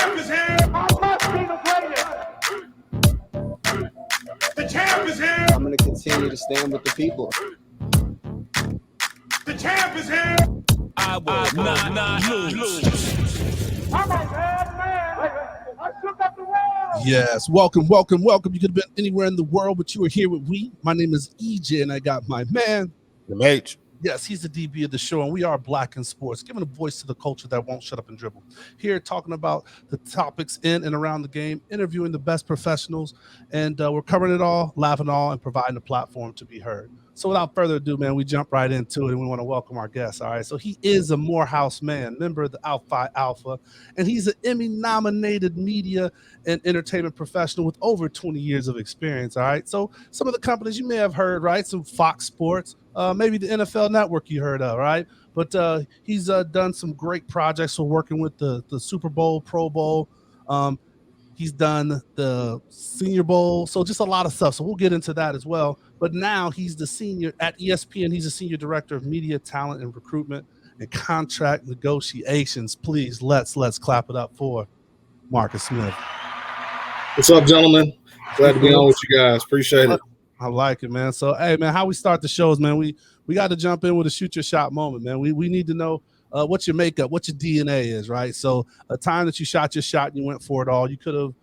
champ is here. I must be the greatest. The champ is here. I'm going to continue to stand with the people. The champ is here. I will not lose. I'm a bad man. I shook up the world. Yes, welcome. You could have been anywhere in the world, but you are here with we. My name is EJ, and I got my man. The H. Yes, he's the DB of the show, and we are Black in Sports, giving a voice to the culture that won't shut up and dribble. Here, talking about the topics in and around the game, interviewing the best professionals, and we're covering it all, laughing all, and providing a platform to be heard. So without further ado, man, we jump right into it, and we want to welcome our guest, all right? So he is a Morehouse Man, member of the Alpha Alpha, and he's an Emmy-nominated media and entertainment professional with over 20 years of experience, all right? So some of the companies you may have heard, right? Some FOxsports, maybe the NFL Network you heard of, right? But he's done some great projects for working with the Super Bowl, Pro Bowl. He's done the Senior Bowl, so just a lot of stuff. So we'll get into that as well. But now he's the senior at ESPN. He's a senior director of media, talent, and recruitment and contract negotiations. Please, let's clap it up for Marcussmith. What's up, gentlemen? Glad to be on with you guys. Appreciate it. I like it, man. So, hey, man, how we start the shows, man? We got to jump in with a shoot your shot moment, man. We need to know what your makeup, what your DNA is, right? So, a time that you shot your shot and you went for it all, you could have,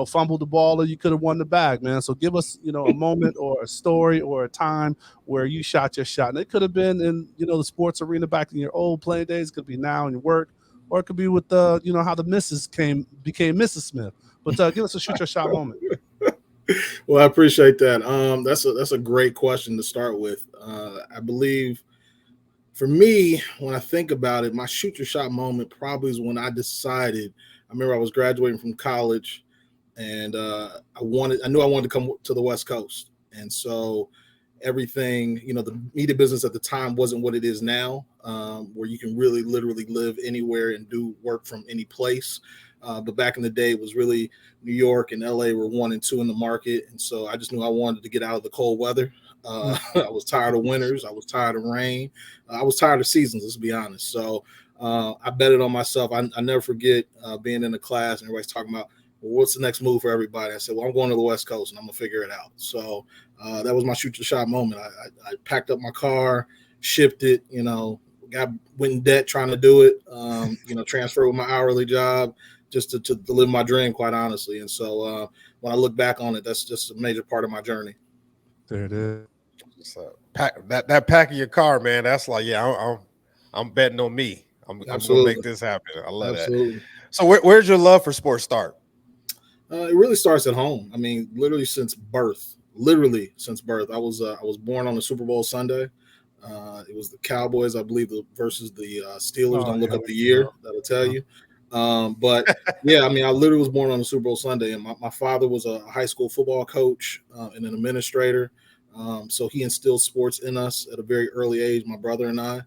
fumbled the ball, or you could have won the bag, man. So, give us, a moment or a story or a time where you shot your shot, and it could have been in, the sports arena back in your old playing days. It could be now in your work, or it could be with how the missus became Mrs. Smith. But give us a shoot your shot moment. Well, I appreciate that. That's a great question to start with. I believe for me, when I think about it, my shoot your shot moment probably is when I decided. I remember I was graduating from college, and I knew I wanted to come to the West Coast, and so everything, the media business at the time wasn't what it is now, where you can really literally live anywhere and do work from any place. But back in the day, it was really New York and LA were 1 and 2 in the market. And so I just knew I wanted to get out of the cold weather. I was tired of winters. I was tired of rain. I was tired of seasons, let's be honest. So I betted on myself. I never forget being in the class and everybody's talking about, well, what's the next move for everybody? I said, well, I'm going to the West Coast and I'm going to figure it out. So that was my shoot your shot moment. I packed up my car, shipped it, went in debt trying to do it, transfer with my hourly job. Just to live my dream, quite honestly. And so when I look back on it, that's just a major part of my journey. There it is. So that pack of your car, man, that's like, yeah, I'm betting on me. I'm going to make this happen. I love that. So where's your love for sports start? It really starts at home. I mean, literally since birth. I was born on a Super Bowl Sunday. It was the Cowboys, I believe, versus the Steelers. Don't look up the year. That'll tell you. But yeah, I mean, I literally was born on a Super Bowl Sunday, and my father was a high school football coach and an administrator. So he instilled sports in us at a very early age, my brother and I.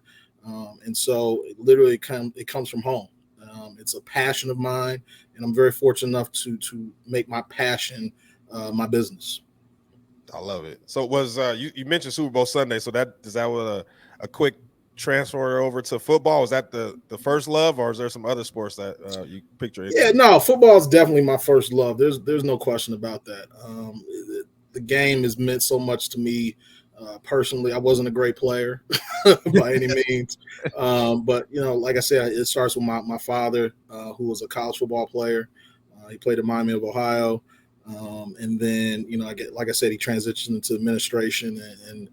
And so it literally it comes from home. It's a passion of mine, and I'm very fortunate enough to make my passion my business. I love it. So it was you mentioned Super Bowl Sunday, so that was a quick transfer over to football? Was that the first love, or is there some other sports that you picture? Yeah, no, football is definitely my first love. There's no question about that. The game has meant so much to me personally. I wasn't a great player by any means, but like I said, it starts with my father, who was a college football player. He played at Miami of Ohio. And then, like I said, he transitioned into administration and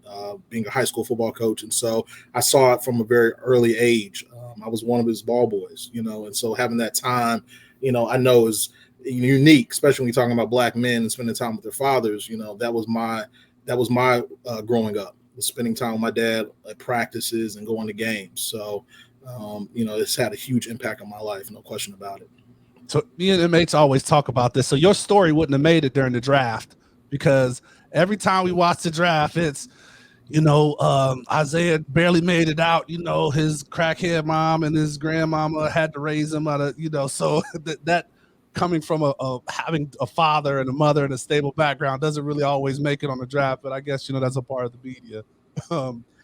being a high school football coach. And so I saw it from a very early age. I was one of his ball boys, and so having that time, I know is unique, especially when you're talking about Black men and spending time with their fathers. That was my growing up, was spending time with my dad at practices and going to games. So, it's had a huge impact on my life, no question about it. So me and inmates always talk about this. So your story wouldn't have made it during the draft, because every time we watch the draft, it's, Isaiah barely made it out. His crackhead mom and his grandmama had to raise him out of, so that coming from having a father and a mother and a stable background doesn't really always make it on the draft. But I guess, that's a part of the media.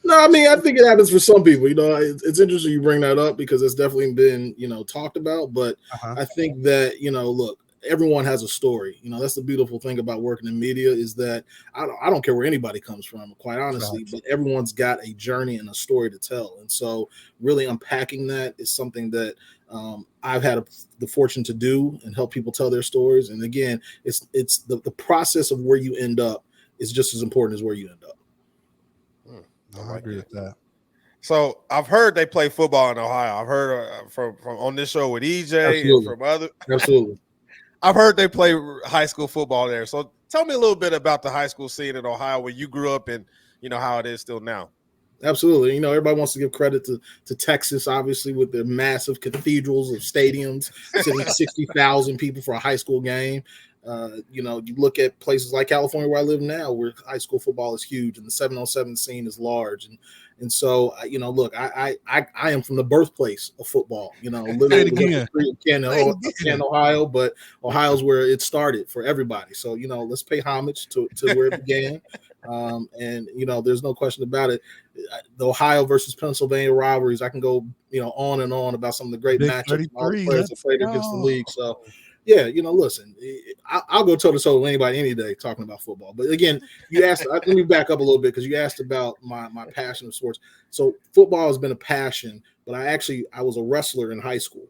No, I mean, I think it happens for some people. It's interesting you bring that up because it's definitely been, talked about. But I think that, look, everyone has a story. That's the beautiful thing about working in media is that I don't care where anybody comes from, quite honestly, but everyone's got a journey and a story to tell. And so really unpacking that is something that I've had the fortune to do and help people tell their stories. And again, it's the process of where you end up is just as important as where you end up. I agree with that. So I've heard they play football in Ohio. I've heard from on this show with EJ and from other. Absolutely. I've heard they play high school football there. So tell me a little bit about the high school scene in Ohio where you grew up and how it is still now. Absolutely. Everybody wants to give credit to Texas, obviously, with their massive cathedrals of stadiums, sitting 60,000 people for a high school game. You look at places like California where I live now, where high school football is huge and the 7-on-7 scene is large. And so, look, I am from the birthplace of football, literally in Ohio, but Ohio's where it started for everybody. So, let's pay homage to where it began. And there's no question about it. The Ohio versus Pennsylvania rivalries, I can go, on and on about some of the great matchups, all the players that played against the league. So, yeah, listen, I'll go toe to toe with anybody any day talking about football. But again, you asked, let me back up a little bit because you asked about my passion of sports. So football has been a passion, but I was a wrestler in high school,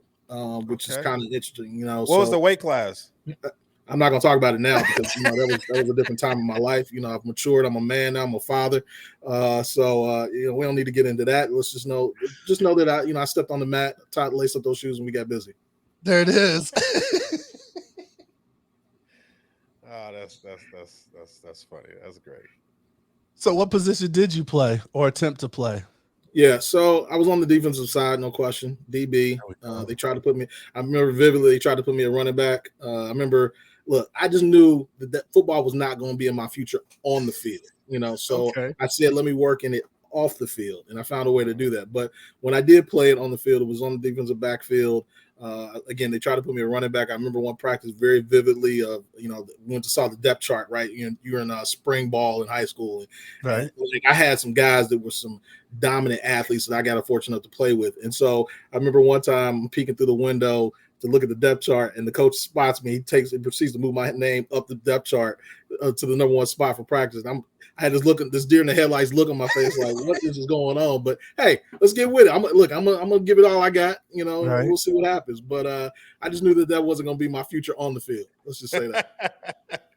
which is kind of interesting, What was the weight class? I'm not going to talk about it now because that was a different time in my life. I've matured. I'm a man now. I'm a father. So we don't need to get into that. Let's just know that I stepped on the mat, laced up those shoes, and we got busy. There it is. Oh, that's funny. That's great. So what position did you play or attempt to play? Yeah, so I was on the defensive side, no question. DB. They tried to put me. I remember vividly they tried to put me a running back. I remember. Look, I just knew that football was not going to be in my future on the field. So I said, let me work in it off the field, and I found a way to do that. But when I did play it on the field, it was on the defensive backfield. Again, they tried to put me a running back. I remember one practice very vividly. We went to saw the depth chart, right? You're in spring ball in high school, right? And I had some guys that were some dominant athletes that I got a fortune to play with. And so I remember one time I'm peeking through the window to look at the depth chart, and the coach spots me. He proceeds to move my name up the depth chart to the number one spot for practice. I had this deer in the headlights look on my face, like, what is going on? But hey, let's get with it. I'm gonna give it all I got. Right. We'll see what happens. But I just knew that wasn't gonna be my future on the field. Let's just say that.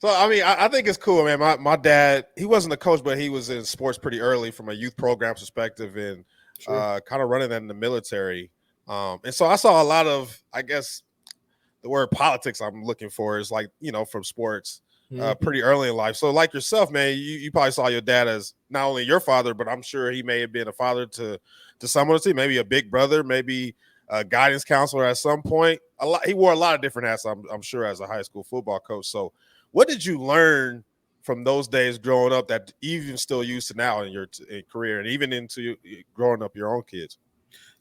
So I mean, I think it's cool, man. My dad, he wasn't a coach, but he was in sports pretty early from a youth program perspective, and kind of running that in the military. And so I saw a lot of, I guess, the word politics I'm looking for is like, from sports pretty early in life. So like yourself, man, you probably saw your dad as not only your father, but I'm sure he may have been a father to someone else, maybe a big brother, maybe a guidance counselor at some point. He wore a lot of different hats, I'm sure, as a high school football coach. So what did you learn from those days growing up that you even still use to now in your career and even into growing up your own kids?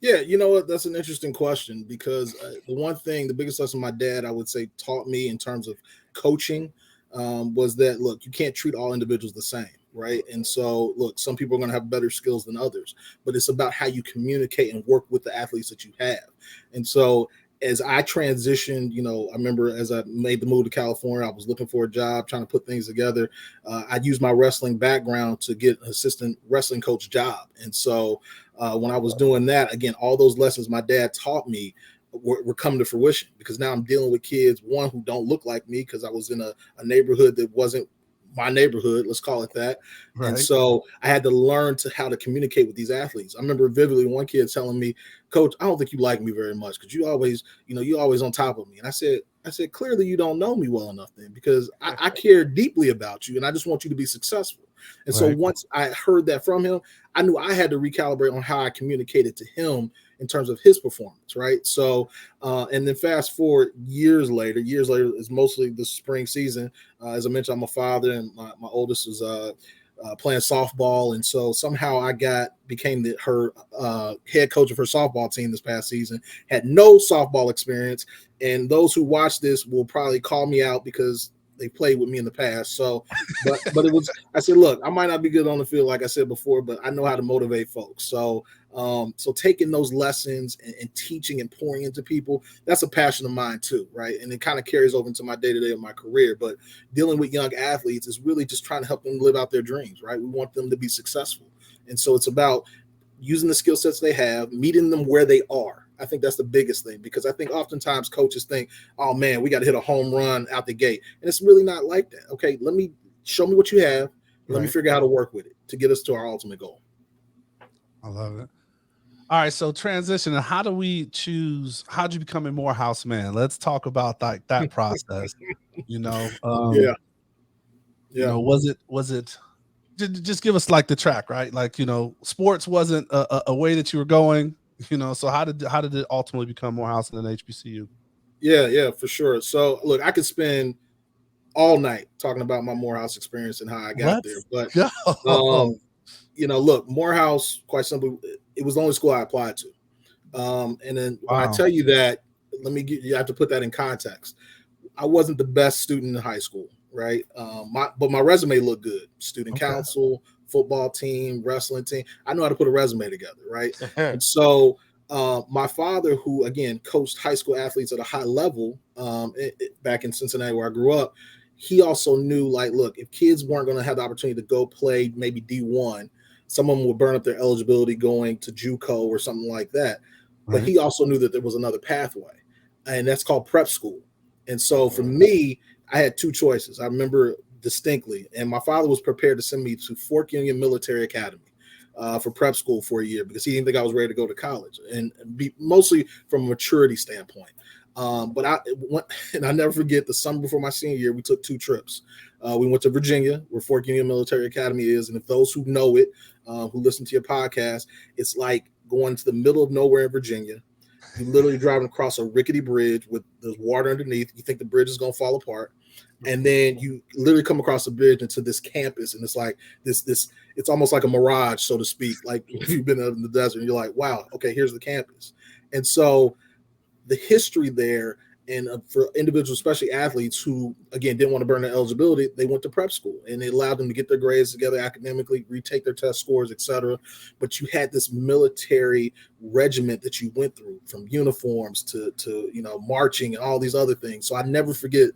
Yeah, you know what? That's an interesting question because the biggest lesson my dad, I would say, taught me in terms of coaching was that, look, you can't treat all individuals the same, right? And so, look, some people are going to have better skills than others, but it's about how you communicate and work with the athletes that you have. And so as I transitioned, I remember as I made the move to California, I was looking for a job, trying to put things together. I used my wrestling background to get an assistant wrestling coach job. And so when I was doing that, again, all those lessons my dad taught me were coming to fruition because now I'm dealing with kids, one, who don't look like me because I was in a neighborhood that wasn't my neighborhood, let's call it that. Right. And so I had to learn how to communicate with these athletes. I remember vividly one kid telling me, Coach, I don't think you like me very much because you always on top of me. And I said, clearly you don't know me well enough then because I care deeply about you and I just want you to be successful. And so once I heard that from him, I knew I had to recalibrate on how I communicated to him in terms of his performance, right? So, and then fast forward years later is mostly the spring season. As I mentioned, I'm a father, and my oldest is playing softball, and so somehow I became her head coach of her softball team this past season. Had no softball experience, and those who watch this will probably call me out because they played with me in the past. So, but it was. I said, look, I might not be good on the field, like I said before, but I know how to motivate folks. So, so taking those lessons and teaching and pouring into people, that's a passion of mine too, right? And it kind of carries over into my day-to-day of my career. But dealing with young athletes is really just trying to help them live out their dreams, right? We want them to be successful. And so it's about using the skill sets they have, meeting them where they are. I think that's the biggest thing, because I think oftentimes coaches think, oh man, we got to hit a home run out the gate. And it's really not like that. Okay, show me what you have. Let me figure out how to work with it to get us to our ultimate goal. I love it. All right, so transition. How do we choose? How'd you become a Morehouse man? Let's talk about that process. You know, was it? Just give us like the track, right? Like, sports wasn't a way that you were going. So how did it ultimately become Morehouse and then HBCU? Yeah, for sure. So look, I could spend all night talking about my Morehouse experience and how I got there. But look, Morehouse, quite simply, it was the only school I applied to. And then when I tell you that, you have to put that in context. I wasn't the best student in high school, right? But my resume looked good. Student council, football team, wrestling team. I know how to put a resume together, right? And so my father, who again coached high school athletes at a high level back in Cincinnati where I grew up, he also knew, like, look, if kids weren't going to have the opportunity to go play maybe D1, some of them would burn up their eligibility going to JUCO or something like that. Right. But he also knew that there was another pathway, and that's called prep school. And so for me, I had two choices. I remember distinctly, and my father was prepared to send me to Fort Union Military Academy for prep school for a year because he didn't think I was ready to go to college, and mostly from a maturity standpoint. But I never forget the summer before my senior year, we took 2 trips. We went to Virginia, where Fort Union Military Academy is. And if those who know it, who listen to your podcast, it's like going to the middle of nowhere in Virginia. You're literally driving across a rickety bridge with there's water underneath. You think the bridge is going to fall apart. And then you literally come across the bridge into this campus. And it's like this, it's almost like a mirage, so to speak. Like if you've been out in the desert and you're like, wow, okay, here's the campus. And so the history there, and for individuals, especially athletes who, again, didn't want to burn their eligibility, they went to prep school, and it allowed them to get their grades together academically, retake their test scores, etc. But you had this military regiment that you went through, from uniforms to marching and all these other things. So I never forget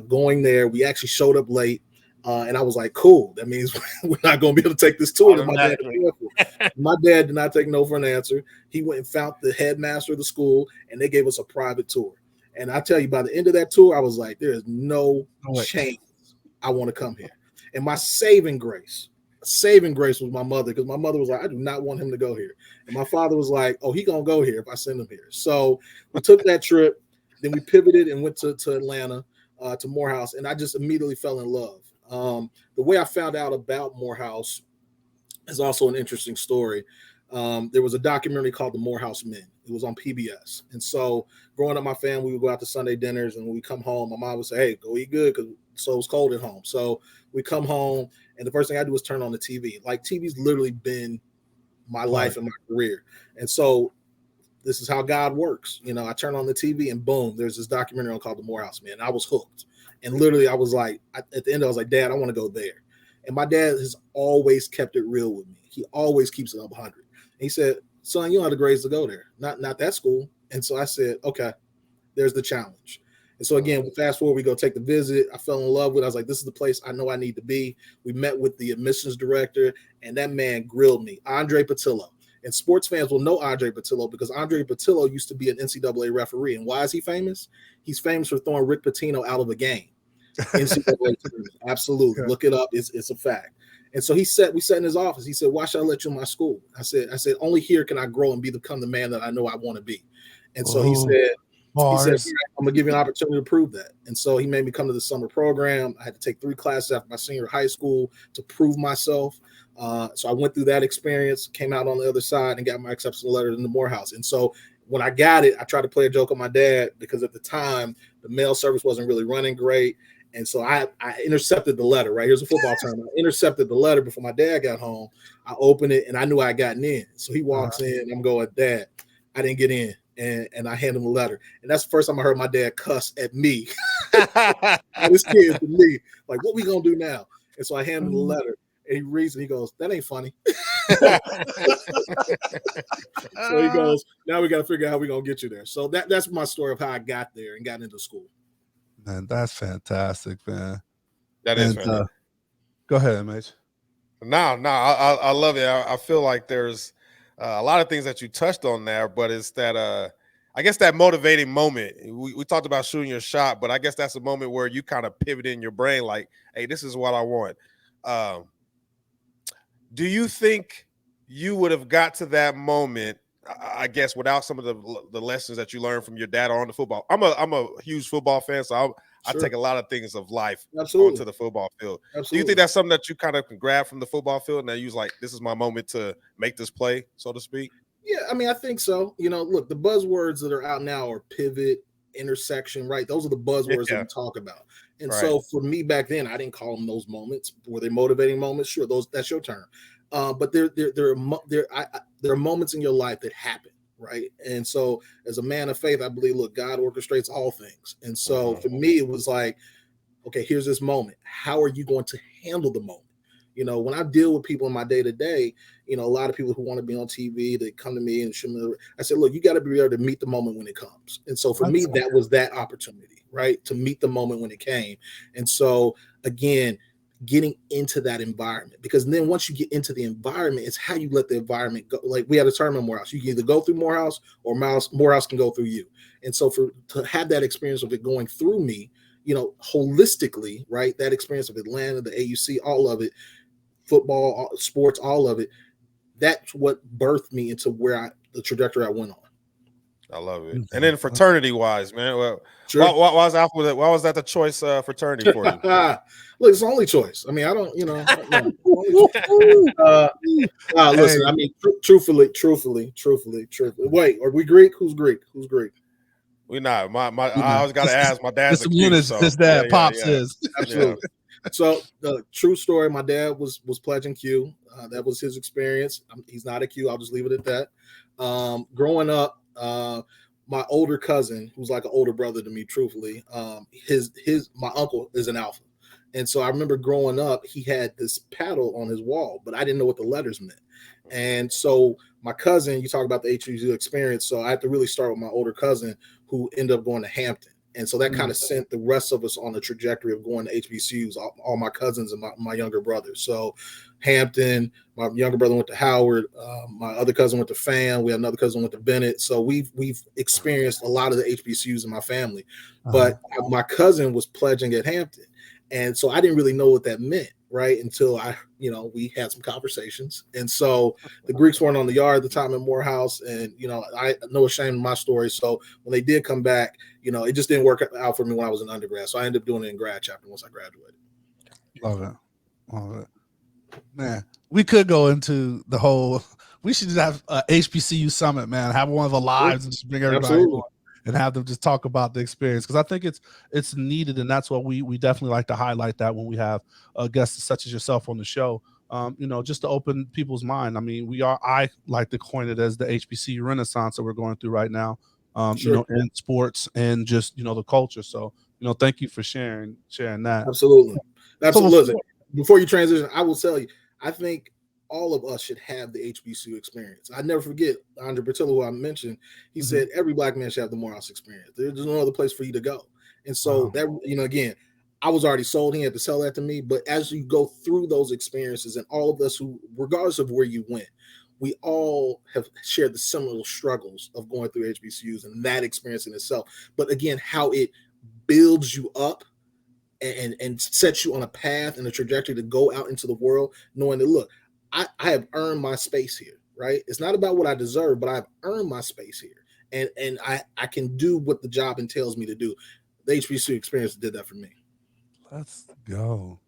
going there. We actually showed up late. And I was like, cool, that means we're not going to be able to take this tour. My dad did not take no for an answer. He went and found the headmaster of the school, and they gave us a private tour. And I tell you, by the end of that tour, I was like, there is no chance I want to come here. And my saving grace was my mother, because my mother was like, I do not want him to go here. And my father was like, oh, he going to go here if I send him here. So we took that trip. Then we pivoted and went to Atlanta, to Morehouse, and I just immediately fell in love. The way I found out about Morehouse is also an interesting story. There was a documentary called The Morehouse Men. It was on PBS. And so growing up, my family, we would go out to Sunday dinners, and when we come home, my mom would say, hey, go eat good, because it was cold at home. So we come home, and the first thing I do is turn on the TV. Like, TV's literally been my life and my career. And so this is how God works. I turn on the TV, and boom, there's this documentary called The Morehouse Man. I was hooked. And literally, I was like, at the end, I was like, Dad, I want to go there. And my dad has always kept it real with me. He always keeps it up 100. And he said, son, you don't have the grades to go there. Not that school. And so I said, okay, there's the challenge. And so again, fast forward, we go take the visit. I fell in love with it. I was like, this is the place I know I need to be. We met with the admissions director, and that man grilled me, Andre Patillo. And sports fans will know Andre Patillo because Andre Patillo used to be an NCAA referee. And why is he famous? He's famous for throwing Rick Pitino out of a game. NCAA absolutely. Look it up. It's a fact. And so we sat in his office. He said, why should I let you in my school? I said, only here can I grow and become the man that I know I want to be. And so he said, I'm going to give you an opportunity to prove that. And so he made me come to the summer program. I had to take 3 classes after my senior high school to prove myself. So I went through that experience, came out on the other side, and got my acceptance letter in the Morehouse. And so when I got it, I tried to play a joke on my dad, because at the time, the mail service wasn't really running great. And so I intercepted the letter, right? Here's a football term. I intercepted the letter before my dad got home. I opened it, and I knew I had gotten in. So he walks in, and I'm going, Dad, I didn't get in. And I hand him the letter. And that's the first time I heard my dad cuss at me This kid to me, like, what we gonna do now? And so I hand him the letter, and he reads and he goes, "That ain't funny." So he goes, "Now we got to figure out how we gonna get you there." So that's my story of how I got there and got into school. Man, that's fantastic, man. That is And, fantastic. go ahead, Mitch. No, I love it. I feel like there's a lot of things that you touched on there, but it's that I guess that motivating moment. We talked about shooting your shot, but I guess that's a moment where you kind of pivot in your brain, like, hey, this is what I want. Do you think you would have got to that moment, I guess, without some of the lessons that you learned from your dad on the football? I'm a huge football fan, so I take a lot of things of life onto the football field. Absolutely. Do you think that's something that you kind of can grab from the football field and that you was like, this is my moment to make this play, so to speak? Yeah, I mean, I think so. You know, look, the buzzwords that are out now are pivot, intersection, right? Those are the buzzwords that we talk about. And so for me back then, I didn't call them those moments. Were they motivating moments? Sure, that's your term. But there are moments in your life that happen, right? And so as a man of faith, I believe, look, God orchestrates all things. And so for me, it was like, okay, here's this moment. How are you going to handle the moment? You know, when I deal with people in my day-to-day, you know, a lot of people who want to be on TV, they come to me and show me. I said, look, you got to be able to meet the moment when it comes. And so for me, that was that opportunity, right? To meet the moment when it came. And so again, getting into that environment, because then once you get into the environment, it's how you let the environment go. Like we had a term in Morehouse, you can either go through Morehouse or Morehouse can go through you. And so to have that experience of it going through me, you know, holistically, right? That experience of Atlanta, the AUC, all of it, football, sports, all of it. That's what birthed me into the trajectory I went on. I love it. And then fraternity wise, man, well, sure. why was that the choice fraternity for you? Look, it's the only choice. I mean, I don't, you know. Listen, I mean, truthfully. Wait, are we Greek? Who's Greek? We not. I always got to ask. My dad's a Q, so his dad, Pops is. Absolutely. So the true story, my dad was pledging Q. That was his experience. He's not a Q. I'll just leave it at that. Growing up, my older cousin, who's like an older brother to me, truthfully, my uncle is an Alpha. And so I remember growing up, he had this paddle on his wall, but I didn't know what the letters meant. And so my cousin, you talk about the HBCU experience. So I had to really start with my older cousin who ended up going to Hampton. And so that kind of sent the rest of us on the trajectory of going to HBCUs, all my cousins and my younger brothers. So Hampton, my younger brother went to Howard. My other cousin went to FAM. We had another cousin went to Bennett. So we've experienced a lot of the HBCUs in my family. But my cousin was pledging at Hampton. And so I didn't really know what that meant, right? Until we had some conversations. And so the Greeks weren't on the yard at the time in Morehouse. And, I know shame in my story. So when they did come back, it just didn't work out for me when I was an undergrad. So I ended up doing it in grad chapter once I graduated. Love it. Man, we could go into the whole, we should just have a HBCU summit, man. Have one of the lives and just bring everybody on and have them just talk about the experience. Because I think it's needed. And that's what we definitely like to highlight that when we have guests such as yourself on the show, just to open people's mind. I mean, I like to coin it as the HBCU renaissance that we're going through right now, in sports and just, the culture. So, thank you for sharing that. Absolutely. Before you transition, I will tell you, I think all of us should have the HBCU experience. I never forget Andre Bertillo, who I mentioned. He said every black man should have the Morehouse experience. There's no other place for you to go. And so that, again, I was already sold. He had to sell that to me. But as you go through those experiences, and all of us who, regardless of where you went, we all have shared the similar struggles of going through HBCUs and that experience in itself. But again, how it builds you up and sets you on a path and a trajectory to go out into the world, knowing that, look, I have earned my space here, right? It's not about what I deserve, but I've earned my space here. And I can do what the job entails me to do. The HBCU experience did that for me. Let's go.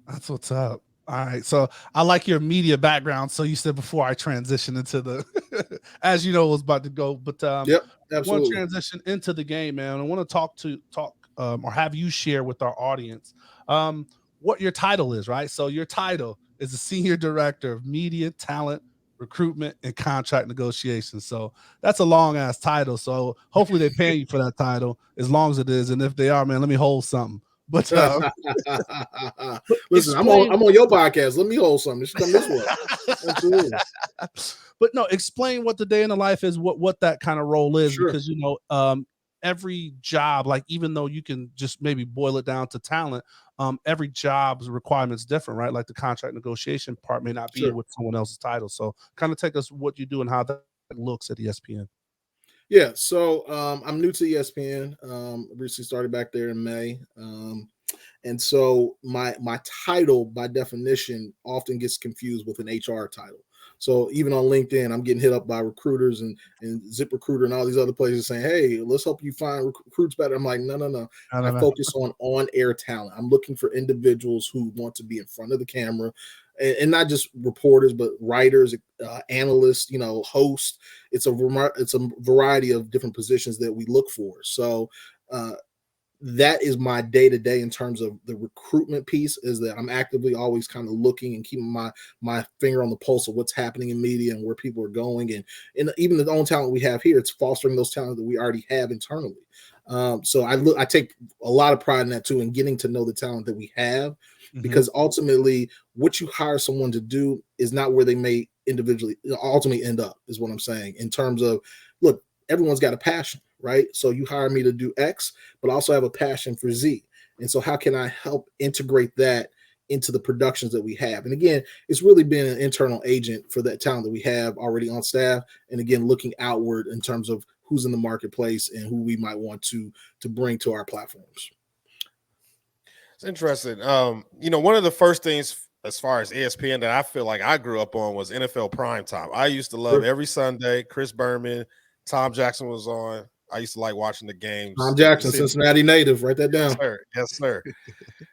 That's what's up. All right. So I like your media background. So you said before I transition into the, as you know, it was about to go, but yep, absolutely. I want to transition into the game, man. I want to talk or have you share with our audience what your title is, right? So your title is the Senior Director of Media, Talent Recruitment and Contract Negotiations. So that's a long ass title. So hopefully they pay you for that title as long as it is. And if they are, man, let me hold something. But listen, I'm on your podcast. Let me hold something. It should come this way. Absolutely. But no, explain what the day in the life is, what that kind of role is, Sure. because every job, like even though you can just maybe boil it down to talent, every job's requirements different, right? Like the contract negotiation part may not be Sure. with someone else's title. So kind of take us what you do and how that looks at ESPN. Yeah, so I'm new to ESPN. Recently started back there in May. And so my title by definition often gets confused with an HR title. So even on LinkedIn, I'm getting hit up by recruiters and ZipRecruiter and all these other places saying, hey, let's help you find recruits better. I'm like, no. I focus on air talent. I'm looking for individuals who want to be in front of the camera, and not just reporters, but writers, analysts, hosts. It's a variety of different positions that we look for. So that is my day-to-day in terms of the recruitment piece, is that I'm actively always kind of looking and keeping my finger on the pulse of what's happening in media and where people are going. And even the own talent we have here, it's fostering those talents that we already have internally. So I take a lot of pride in that too, and getting to know the talent that we have, because ultimately what you hire someone to do is not where they may individually ultimately end up, is what I'm saying, in terms of, look, everyone's got a passion, right? So you hire me to do X, but I also have a passion for Z. And so how can I help integrate that into the productions that we have? And again, it's really been an internal agent for that talent that we have already on staff. And again, looking outward in terms of who's in the marketplace and who we might want to bring to our platforms. It's interesting. One of the first things as far as ESPN that I feel like I grew up on was NFL primetime. I used to love every Sunday. Chris Berman, Tom Jackson was on. I used to like watching the games. Tom Jackson, Cincinnati native. Write that down. Yes, sir.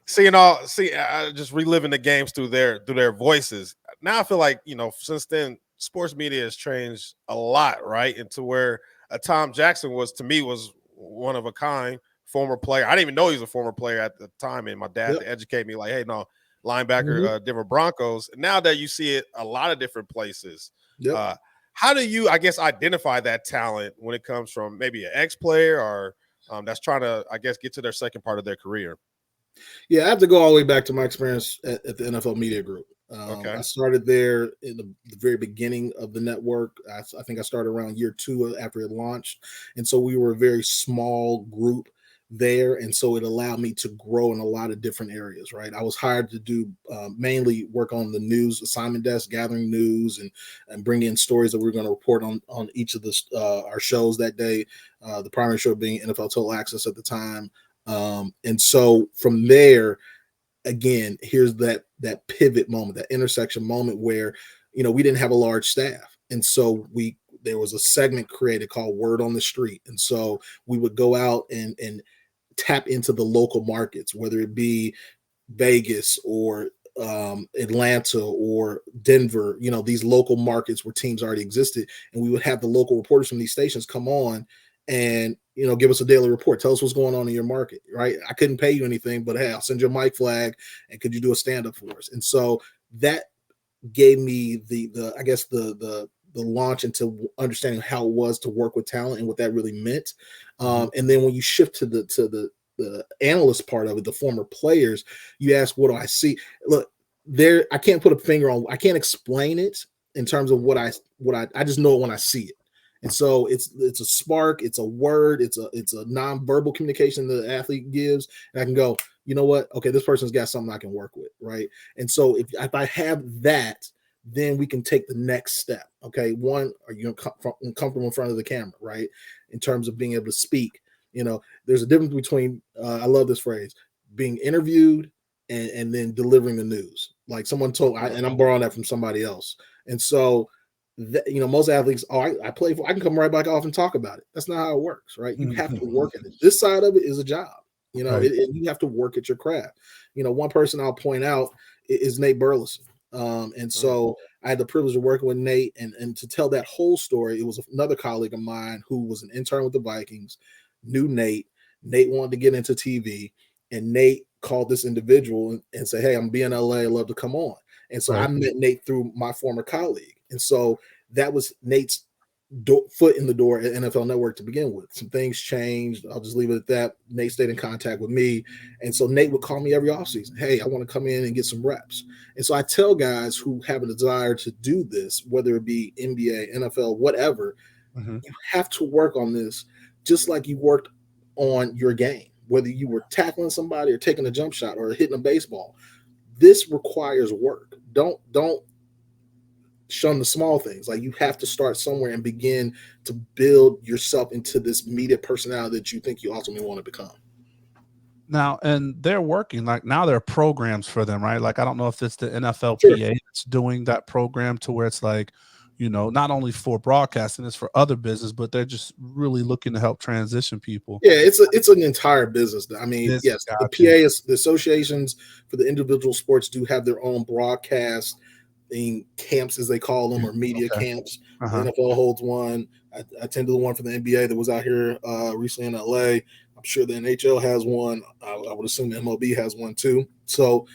Just reliving the games through their voices. Now I feel like, since then, sports media has changed a lot, right? Into where Tom Jackson was one of a kind, former player. I didn't even know he was a former player at the time, and my dad had to educate me, like, hey, no, linebacker, Denver Broncos. Now that you see it a lot of different places, how do you, I guess, identify that talent when it comes from maybe an ex-player or that's trying to, I guess, get to their second part of their career? Yeah, I have to go all the way back to my experience at the NFL Media Group. I started there in the very beginning of the network. I think I started around year 2 after it launched. And so we were a very small group there. And so it allowed me to grow in a lot of different areas, right? I was hired to do mainly work on the news assignment desk, gathering news and bring in stories that we're going to report on each of our shows that day. The primary show being NFL Total Access at the time. And so from there, again, here's that pivot moment, that intersection moment where, we didn't have a large staff. And so there was a segment created called Word on the Street. And so we would go out and tap into the local markets, whether it be Vegas or Atlanta or Denver, these local markets where teams already existed. And we would have the local reporters from these stations come on and, give us a daily report. Tell us what's going on in your market, right? I couldn't pay you anything, but hey, I'll send you a mic flag and could you do a stand-up for us? And so that gave me the launch into understanding how it was to work with talent and what that really meant. And then when you shift to the analyst part of it, the former players, you ask, what do I see? Look, I can't put a finger on, I can't explain it in terms of what I just know it when I see it. And so it's a spark, it's a word, it's a nonverbal communication that the athlete gives. And I can go, you know what? Okay, this person's got something I can work with, right? And so if I have that, then we can take the next step. Okay, one, are you comfortable in front of the camera, right? In terms of being able to speak, there's a difference between, I love this phrase, being interviewed and then delivering the news. Like someone told, and I'm borrowing that from somebody else. And so most athletes, I can come right back off and talk about it. That's not how it works, right? You have to work at it. This side of it is a job, right. You have to work at your craft. One person I'll point out is Nate Burleson. And so I had the privilege of working with Nate, and to tell that whole story, it was another colleague of mine who was an intern with the Vikings, knew Nate. Nate wanted to get into TV, and Nate called this individual and said, hey, I'm being in LA. I'd love to come on. And so I met Nate through my former colleague. And so that was Nate's foot in the door at NFL Network to begin with. Some things changed. I'll just leave it at that. Nate stayed in contact with me. And so Nate would call me every offseason. Hey, I want to come in and get some reps. And so I tell guys who have a desire to do this, whether it be NBA, NFL, whatever, you have to work on this just like you worked on your game, whether you were tackling somebody or taking a jump shot or hitting a baseball. This requires work. Don't shun the small things. Like, you have to start somewhere and begin to build yourself into this media personality that you think you ultimately want to become. Now, and they're working, like, now there are programs for them, right? Like, I don't know if it's the NFLPA that's doing that program to where it's like, you know, not only for broadcasting, it's for other business, but they're just really looking to help transition people. Yeah, it's an entire business. I mean, yes, the PA is, the associations for the individual sports do have their own broadcast camps, as they call them, or media camps. The NFL holds one. I attended the one for the NBA that was out here recently in LA. I'm sure the NHL has one. I would assume the MLB has one too. So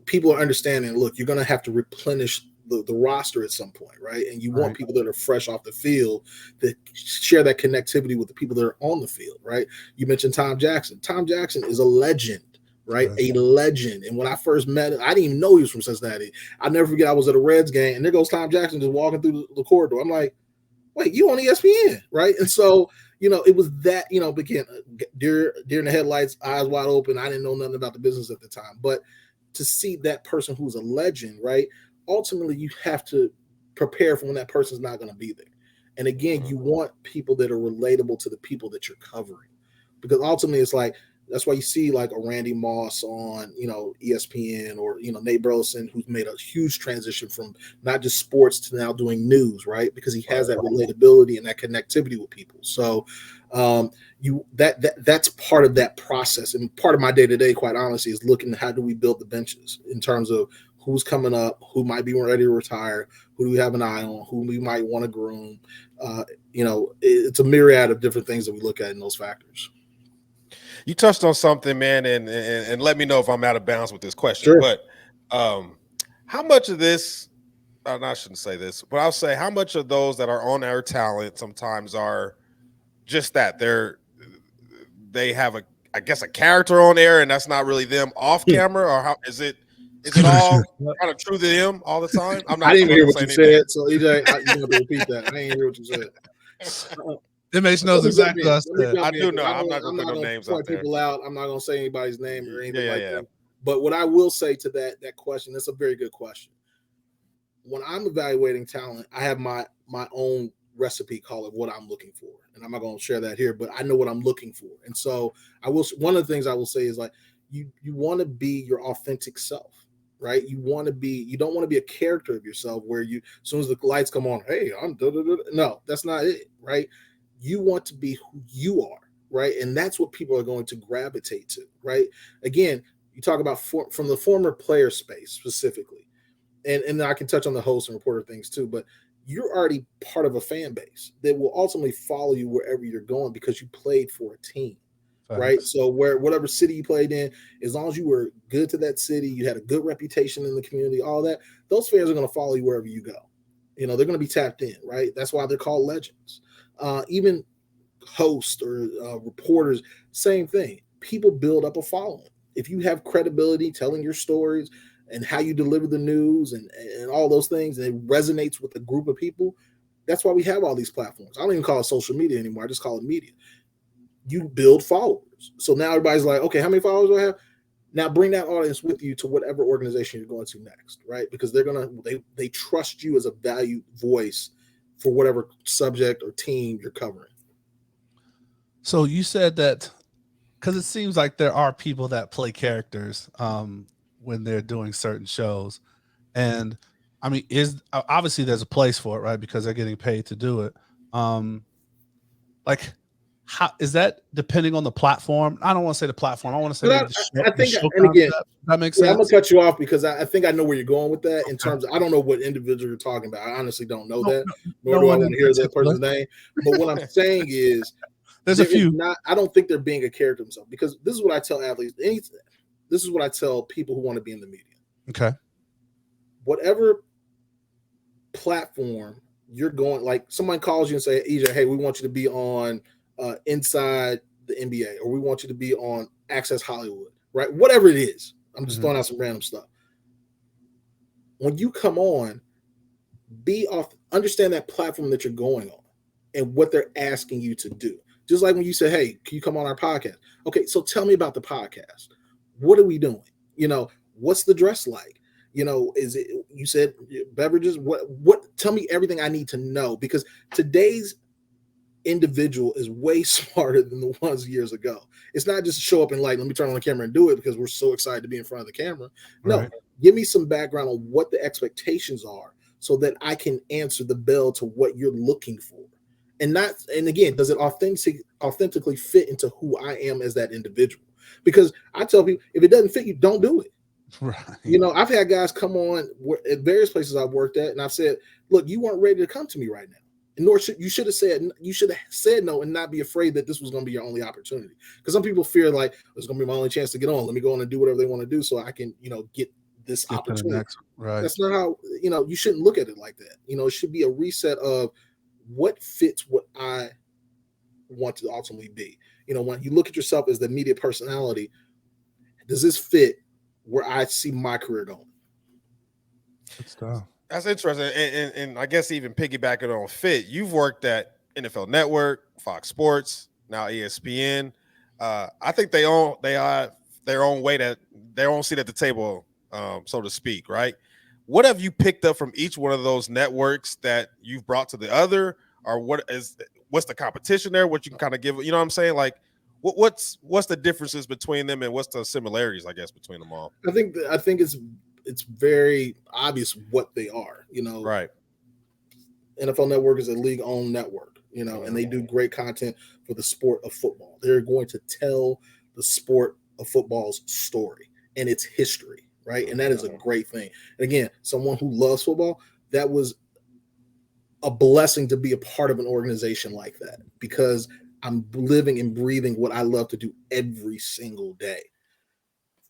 people are understanding, look, you're going to have to replenish the roster at some point, right? And you want people that are fresh off the field that share that connectivity with the people that are on the field, right? You mentioned Tom Jackson. Tom Jackson is a legend, right? A legend. And when I first met him, I didn't even know he was from Cincinnati. I'll never forget, I was at a Reds game, and there goes Tom Jackson just walking through the corridor. I'm like, wait, you on ESPN, right? And so, you know, it was that, you know, again, deer in the headlights, eyes wide open. I didn't know nothing about the business at the time. But to see that person who's a legend, right? Ultimately, you have to prepare for when that person's not going to be there. And again, you want people that are relatable to the people that you're covering, because ultimately it's like, that's why you see like a Randy Moss on, you know, ESPN, or, you know, Nate Burleson, who's made a huge transition from not just sports to now doing news, right? Because he has that relatability and that connectivity with people. So that's part of that process. And part of my day-to-day, quite honestly, is looking at how do we build the benches in terms of who's coming up, who might be ready to retire, who do we have an eye on, who we might want to groom. You know, it's a myriad of different things that we look at in those factors. You touched on something, man, and let me know if I'm out of bounds with this question. But how much of this, I shouldn't say this, but I'll say how much of those that are on Air Talent sometimes are just that they have I guess a character on air, and that's not really them off camera, or how is it all kind of true to them all the time? I didn't even hear what you said, so EJ, you have to repeat that. I didn't hear what you said. Image knows exactly what I said. I do know. I'm not going to put no names out there. People out. I'm not going to say anybody's name or anything that. But what I will say to that question, that's a very good question. When I'm evaluating talent, I have my own recipe, call it, what I'm looking for. And I'm not going to share that here, but I know what I'm looking for. And so one of the things I will say is, like, you want to be your authentic self, right? You don't want to be a character of yourself where as soon as the lights come on, hey, I'm no, that's not it, right? You want to be who you are, right? And that's what people are going to gravitate to, right? Again, you talk about from the former player space specifically, and I can touch on the host and reporter things too, but you're already part of a fan base that will ultimately follow you wherever you're going because you played for a team, right? So whatever city you played in, as long as you were good to that city, you had a good reputation in the community, all that, those fans are going to follow you wherever you go. You know, they're going to be tapped in, right? That's why they're called legends. Even hosts or reporters, same thing. People build up a following. If you have credibility telling your stories and how you deliver the news and all those things, and it resonates with a group of people, that's why we have all these platforms. I don't even call it social media anymore. I just call it media. You build followers. So now everybody's like, okay, how many followers do I have? Now bring that audience with you to whatever organization you're going to next, right? Because they trust you as a valued voice for whatever subject or team you're covering. So you said that, because it seems like there are people that play characters when they're doing certain shows. And I mean, obviously there's a place for it, right? Because they're getting paid to do it. Like, how is that depending on the platform? I don't want to say the platform. I want to say maybe the show and again, that makes sense. I'm gonna cut you off because I think I know where you're going with that. In terms of, I don't know what individual you're talking about. I honestly don't know that. Nor do I want to hear that person's name. But what I'm saying is, there's a few. I don't think they're being a character themselves, because this is what I tell athletes. This is what I tell people who want to be in the media. Okay. Whatever platform you're going, like someone calls you and say, EJ, hey, we want you to be on Inside the NBA, or we want you to be on Access Hollywood, right? Whatever it is. I'm just throwing out some random stuff. When you come on, understand that platform that you're going on and what they're asking you to do. Just like when you say, hey, can you come on our podcast? Okay, so tell me about the podcast. What are we doing? What's the dress like? Is it, you said beverages? What? Tell me everything I need to know, because today's individual is way smarter than the ones years ago. It's not just show up and like, let me turn on the camera and do it because we're so excited to be in front of the camera. No, Right. Give me some background on what the expectations are so that I can answer the bell to what you're looking for. And again, does it authentically fit into who I am as that individual? Because I tell people, if it doesn't fit you, don't do it. Right. I've had guys come on at various places I've worked at, and I've said, look, you weren't ready to come to me right now. Nor should you have said no and not be afraid that this was going to be your only opportunity. Because some people fear like it's going to be my only chance to get on. Let me go on and do whatever they want to do so I can, get this opportunity. Right. That's not how, you shouldn't look at it like that. It should be a reset of what fits what I want to ultimately be. When you look at yourself as the media personality, does this fit where I see my career going? Good stuff. That's interesting. And I guess even piggybacking on fit, you've worked at NFL Network, Fox Sports, now ESPN. I think they are their own way, their own seat at the table, so to speak, right? What have you picked up from each one of those networks that you've brought to the other, or what's the competition there? What you can kind of give, you know what I'm saying? Like, what's the differences between them, and what's the similarities, I guess, between them all? I think it's very obvious what they are. Right. NFL Network is a league-owned network, and they do great content for the sport of football. They're going to tell the sport of football's story and its history, right? And that is a great thing. And again, someone who loves football, that was a blessing to be a part of an organization like that, because I'm living and breathing what I love to do every single day.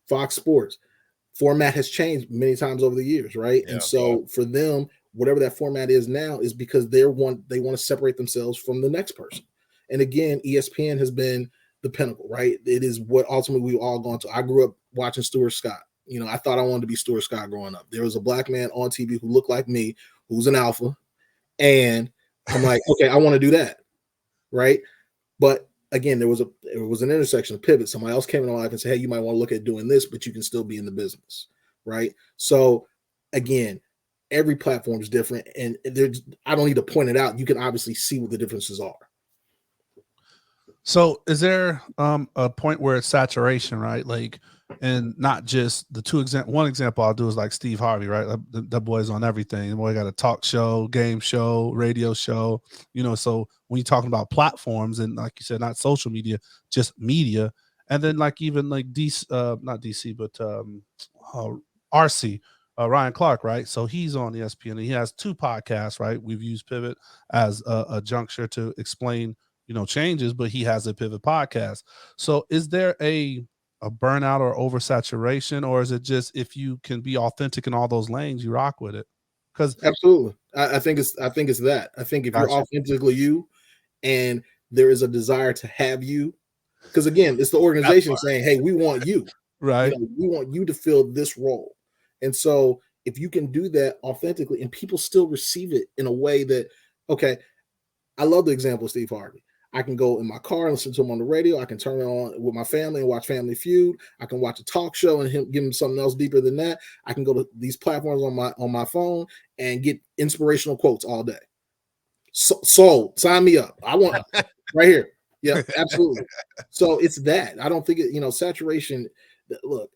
Fox Sports format has changed many times over the years, right? Yeah, and so for them, whatever that format is now is because they want to separate themselves from the next person. And again, ESPN has been the pinnacle, right? It is what ultimately we've all gone to. I grew up watching Stuart Scott. I thought I wanted to be Stuart Scott growing up. There was a black man on TV who looked like me, who's an alpha. And I'm like, okay, I want to do that, right? But again, there was an intersection, a pivot. Somebody else came in my life and said, hey, you might want to look at doing this, but you can still be in the business, right? So again, every platform is different, and I don't need to point it out. You can obviously see what the differences are. So is there a point where it's saturation, right? Like, and not just the one example I'll do is like Steve Harvey, right? That boy's on everything. The boy got a talk show, game show, radio show, so when you're talking about platforms and like you said, not social media, just media. And then like even like not DC, but RC, Ryan Clark, right? So he's on ESPN and he has 2 podcasts, right? We've used Pivot as a juncture to explain, changes, but he has a Pivot podcast. So is there a burnout or oversaturation, or is it just if you can be authentic in all those lanes, you rock with it? Because absolutely, I think it's that. I think if you're authentically you, and there is a desire to have you, because again, it's the organization saying, hey, we want you, right? We want you to fill this role. And so if you can do that authentically and people still receive it in a way that, okay, I love the example of Steve Harvey. I can go in my car and listen to him on the radio. I can turn it on with my family and watch Family Feud. I can watch a talk show and give him something else deeper than that. I can go to these platforms on my phone and get inspirational quotes all day. Sold. Sign me up. I want right here. Yeah, absolutely. So it's that. I don't think saturation. Look,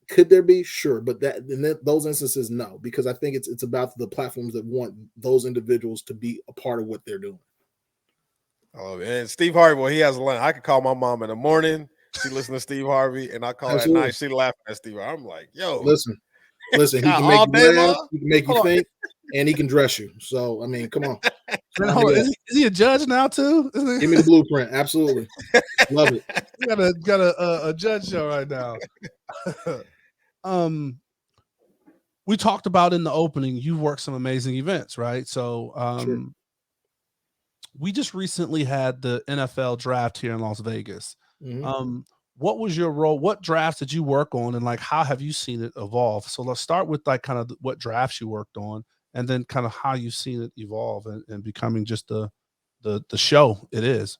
could there be? Sure, but those instances, no, because I think it's about the platforms that want those individuals to be a part of what they're doing. Oh, and Steve Harvey, well, he has a line. I could call my mom in the morning. She listen to Steve Harvey, and I call her at night. She laughing at Steve Harvey. I'm like, yo, listen. He can make you laugh, he can make you think, and he can dress you. So I mean, come on. Is he a judge now too? Give me the blueprint. Absolutely, love it. We got a judge show right now. we talked about in the opening, you've worked some amazing events, right? So Sure. we just recently had the NFL draft here in Las Vegas. Mhm. What was your role? What drafts did you work on, and like how have you seen it evolve? So let's start with like kind of what drafts you worked on, and then kind of how you've seen it evolve and becoming just the show it is.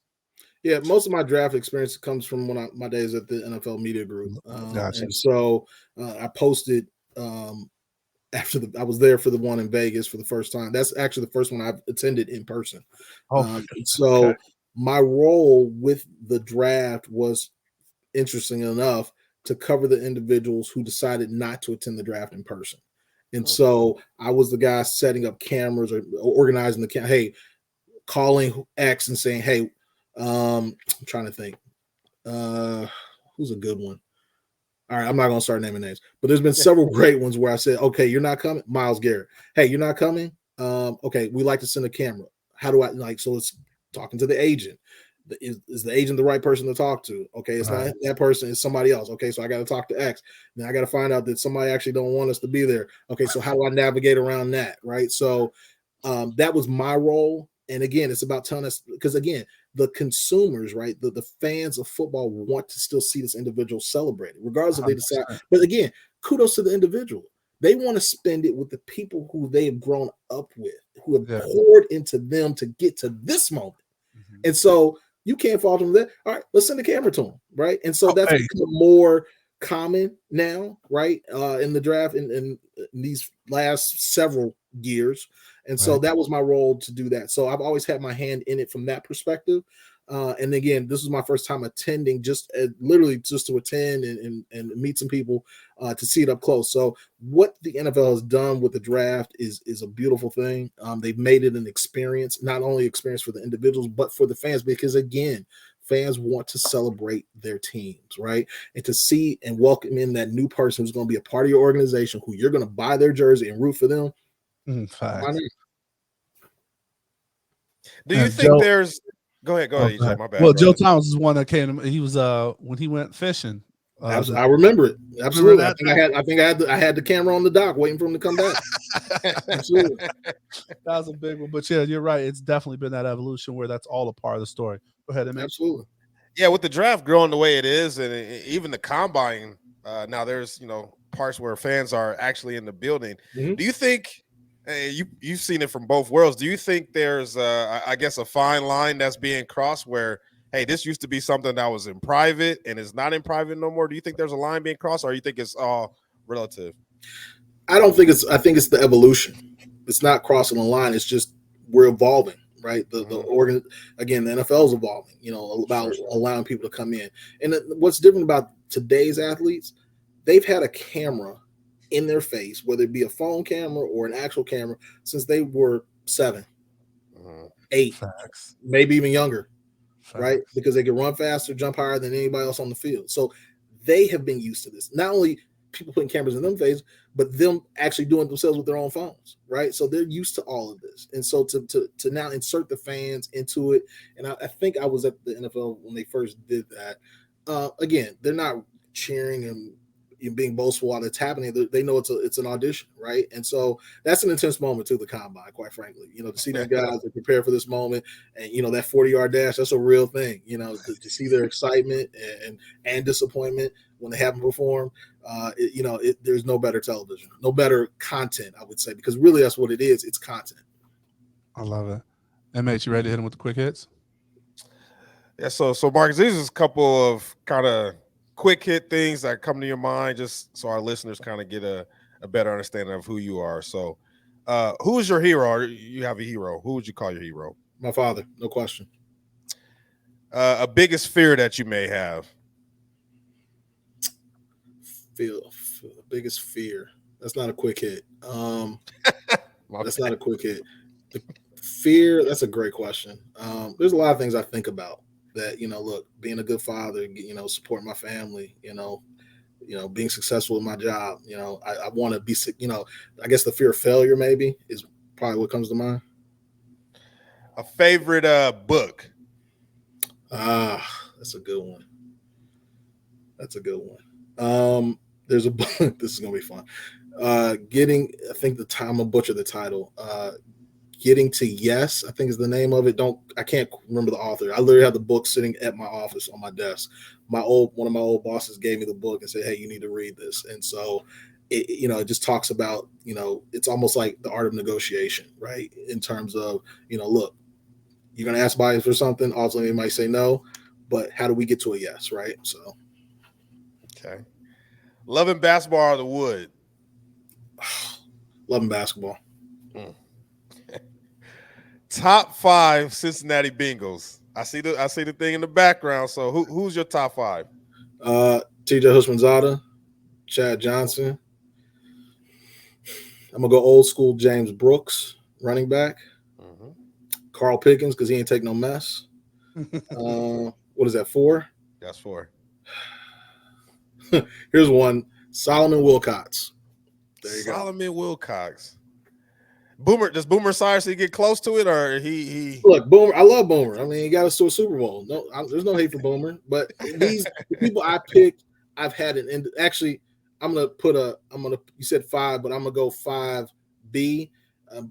Yeah, most of my draft experience comes from my days at the NFL Media Group, Gotcha. and so I posted I was there for the one in Vegas for the first time. That's actually the first one I've attended in person. Oh, okay. So my role with the draft was interesting enough to cover the individuals who decided not to attend the draft in person. And so I was the guy setting up cameras or organizing hey, calling X and saying, hey, I'm trying to think. Who's a good one? All right, I'm not going to start naming names, but there's been several great ones where I said, okay, you're not coming. Myles Garrett. Hey, you're not coming. Okay, we like to send a camera. How do I like? So it's talking to the agent. Is the agent the right person to talk to? Okay, it's not that person, it's somebody else. Okay, so I got to talk to X. Then I got to find out that somebody actually don't want us to be there. Okay, so how do I navigate around that? Right. So that was my role. And again, it's about telling us, because again, the consumers, right, the fans of football want to still see this individual celebrated, regardless if they decide. But again, kudos to the individual. They want to spend it with the people who they have grown up with, who have poured into them to get to this moment. Mm-hmm. And so you can't fault them there. All right, let's send the camera to them, right? And so that's become more common now, right, in the draft in these last several years. And so that was my role to do that. So I've always had my hand in it from that perspective. And again, this was my first time attending, just literally just to attend and meet some people to see it up close. So what the NFL has done with the draft is a beautiful thing. They've made it an experience, not only experience for the individuals, but for the fans, because again, fans want to celebrate their teams, right? And to see and welcome in that new person who's going to be a part of your organization, who you're going to buy their jersey and root for them. Do you think there's Go ahead, EJ. My bad. Well, Joe Thomas is one that came. He was when he went fishing. I remember it. Absolutely. I think I had the camera on the dock waiting for him to come back. Absolutely. That was a big one. But yeah, you're right. It's definitely been that evolution where that's all a part of the story. Go ahead, Emmett. Absolutely. Yeah, with the draft growing the way it is, and even the combine, now there's parts where fans are actually in the building. Mm-hmm. Do you think you've seen it from both worlds? Do you think there's I guess a fine line that's being crossed where, hey, this used to be something that was in private and is not in private no more? Do you think there's a line being crossed, or you think it's all relative? I don't think I think it's the evolution. It's not crossing the line. It's just we're evolving, right? The again, the NFL is evolving, about allowing people to come in. And what's different about today's athletes, they've had a camera in their face, whether it be a phone camera or an actual camera, since they were 7, 8, maybe even younger, right? Because they can run faster, jump higher than anybody else on the field. So they have been used to this. Not only people putting cameras in them face, but them actually doing it themselves with their own phones, right? So they're used to all of this. And so to now insert the fans into it, and I think I was at the NFL when they first did that. Again, they're not cheering and being boastful while it's happening. They know it's an audition, right? And so that's an intense moment to the combine, quite frankly. To see these guys that prepare for this moment, and that 40-yard dash, that's a real thing. To see their excitement and disappointment when they haven't performed. There's no better television, no better content, I would say, because really that's what it is. It's content. I love it. MH, you ready to hit him with the quick hits? Yeah. So Marcus, these is a couple of kind of quick hit things that come to your mind, just so our listeners kind of get a better understanding of who you are. So who is your hero? Or you have a hero. Who would you call your hero? My father, no question. A biggest fear that you may have. Biggest fear. That's not a quick hit. That's not a quick hit. The fear, that's a great question. There's a lot of things I think about that, look, being a good father, supporting my family, being successful in my job, I want to be, I guess the fear of failure maybe is probably what comes to mind. A favorite book? That's a good one. This is gonna be fun. I think I'm gonna butcher the title. Getting to Yes, I think is the name of it. I can't remember the author. I literally have the book sitting at my office on my desk. One of my old bosses gave me the book and said, "Hey, you need to read this." And so, it just talks about, it's almost like the art of negotiation, right? In terms of, look, you're gonna ask buyers for something. Ultimately, they might say no, but how do we get to a yes, right? So, Okay. Loving basketball or the wood? loving basketball. Top 5 Cincinnati Bengals. I see the thing in the background. So who's your top 5? TJ Houshmandzadeh, Chad Johnson. I'm gonna go old school James Brooks, running back. Mm-hmm. Carl Pickens, because he ain't take no mess. What is that, 4? That's 4. Here's one. Solomon Wilcox. There you go. Solomon Wilcox. Does Boomer Esiason get close to it, or he? Look, Boomer. I love Boomer. I mean, he got us to a Super Bowl. There's no hate for Boomer, but the people I picked, I've had it. And actually, you said 5, but I'm gonna go 5B.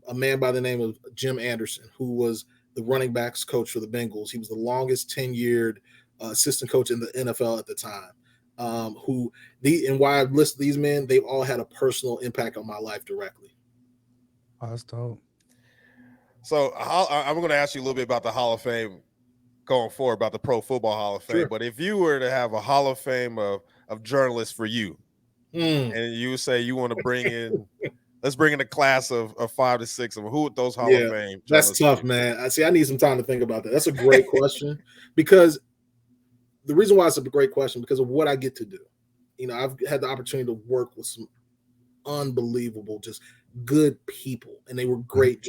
A man by the name of Jim Anderson, who was the running backs coach for the Bengals. He was the longest tenured assistant coach in the NFL at the time. And why I list these men, they've all had a personal impact on my life directly. Oh, that's dope. So I'm going to ask you a little bit about the Hall of Fame going forward, about the Pro Football Hall of Fame. Sure. But if you were to have a Hall of Fame of journalists for you, and you would say you want to bring in, let's bring in a class of 5 to 6 of them, who would those Hall of Fame? That's tough, man. I need some time to think about that. That's a great question, because the reason why it's a great question, because of what I get to do. I've had the opportunity to work with some unbelievable, just good people, and they were great,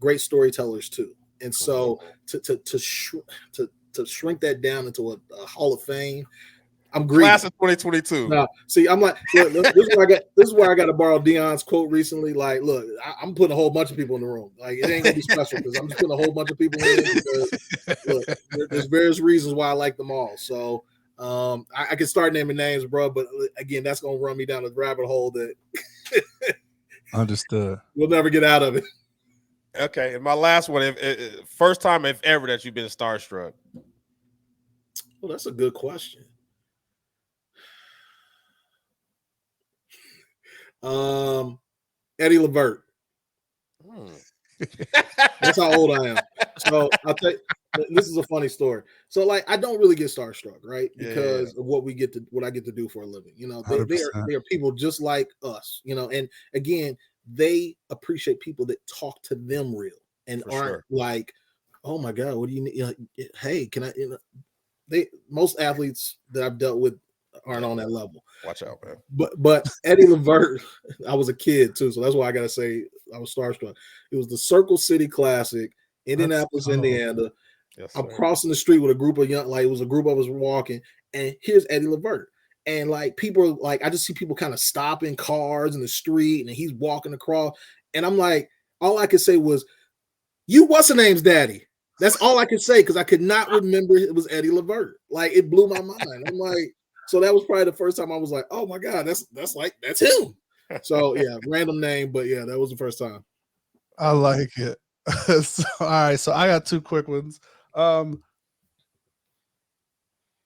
great storytellers too. And so to shrink that down into a Hall of Fame, I'm greedy. Class of 2022. No, see, I'm like, look, this is where I got to borrow Dion's quote recently. Like, look, I'm putting a whole bunch of people in the room. Like, it ain't gonna be special because I'm just putting a whole bunch of people in. Because look, there's various reasons why I like them all. So I can start naming names, bro, but again, that's gonna run me down a rabbit hole that Understood. We'll never get out of it. Okay, and my last one, first time if ever that you've been starstruck. Well, that's a good question. Eddie Levert. That's how old I am. So I'll tell you, this is a funny story. So, like, I don't really get starstruck, right? Because of what I get to do for a living. They are people just like us. And again, they appreciate people that talk to them real and aren't like, oh my God, what do you need? Hey, can I? Most athletes that I've dealt with aren't on that level. Watch out, man. But Eddie Levert, I was a kid too, so that's why I gotta say I was starstruck. It was the Circle City Classic, Indianapolis, Indiana. Yes, I'm crossing the street with a group of it was a group of us walking, and here's Eddie Levert. And like people are like, I just see people kind of stopping cars in the street, and he's walking across, and I'm like, all I could say was, what's the name's daddy? That's all I could say because I could not remember it was Eddie Levert. Like, it blew my mind. I'm like, so that was probably the first time I was like, oh my God, that's him. So yeah, random name, but yeah, that was the first time. I like it. So, all right, so I got 2 quick ones.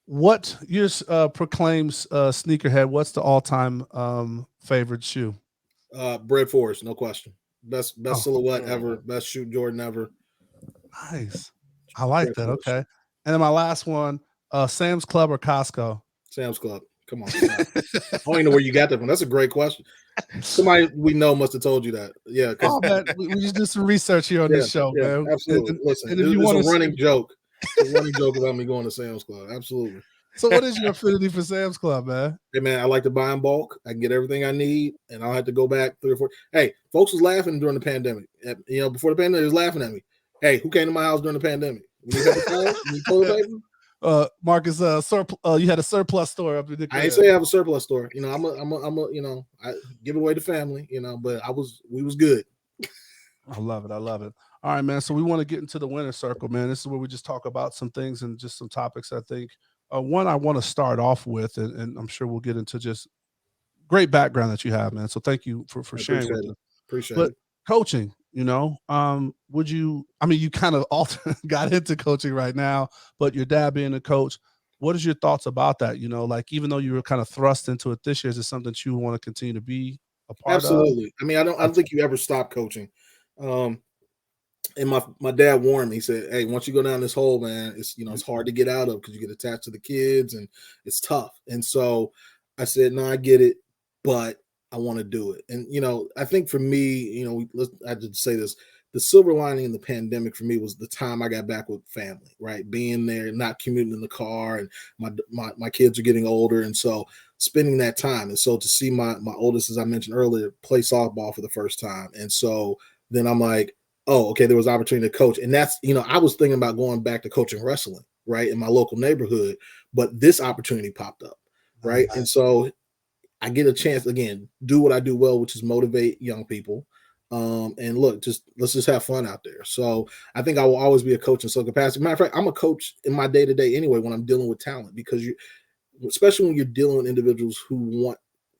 What yours proclaims sneakerhead? What's the all-time favorite shoe? Bread Forest, no question. Best silhouette ever. Best shoe Jordan ever. Nice. I like that. Okay. And then my last one, Sam's Club or Costco? Sam's Club. Come on. I don't even know where you got that from. That's a great question. Somebody we know must have told you that. Yeah. We just did some research here on this show, man. Absolutely. Listen, and if you want a running joke. It's a running joke about me going to Sam's Club. Absolutely. So what is your affinity for Sam's Club, man? Hey, man, I like to buy in bulk. I can get everything I need, and I'll have to go back 3 or 4. Hey, folks was laughing during the pandemic. Before the pandemic, they was laughing at me. Hey, who came to my house during the pandemic? You need toilet paper? Marcus, you had a surplus store up in the crib. I ain't say I have a surplus store. I give it away to family, but we was good. I love it. All right, man. So we want to get into the winner circle, man. This is where we just talk about some things and just some topics, I think. One I want to start off with, and I'm sure we'll get into just great background that you have, man. So thank you for I sharing appreciate with it. us. Appreciate But it. coaching, would you, I mean, you kind of got into coaching right now, but your dad being a coach, what is your thoughts about that? Like, even though you were kind of thrust into it this year, is it something that you want to continue to be a part of? Absolutely. I mean, I don't think you ever stop coaching. And my dad warned me. He said, "Hey, once you go down this hole, man, it's hard to get out of because you get attached to the kids and it's tough." And so I said, "No, I get it, but I want to do it." And I think for me, I have to say this: the silver lining in the pandemic for me was the time I got back with family, right? Being there, not commuting in the car, and my kids are getting older, and so spending that time. And so to see my oldest, as I mentioned earlier, play softball for the first time, and so then I'm like, oh, okay, there was opportunity to coach. And that's, I was thinking about going back to coaching wrestling, right, in my local neighborhood, but this opportunity popped up, right? Nice. And so I get a chance, again, do what I do well, which is motivate young people. And look, let's just have fun out there. So I think I will always be a coach in some capacity. Matter of fact, I'm a coach in my day-to-day anyway when I'm dealing with talent, because especially when you're dealing with individuals who want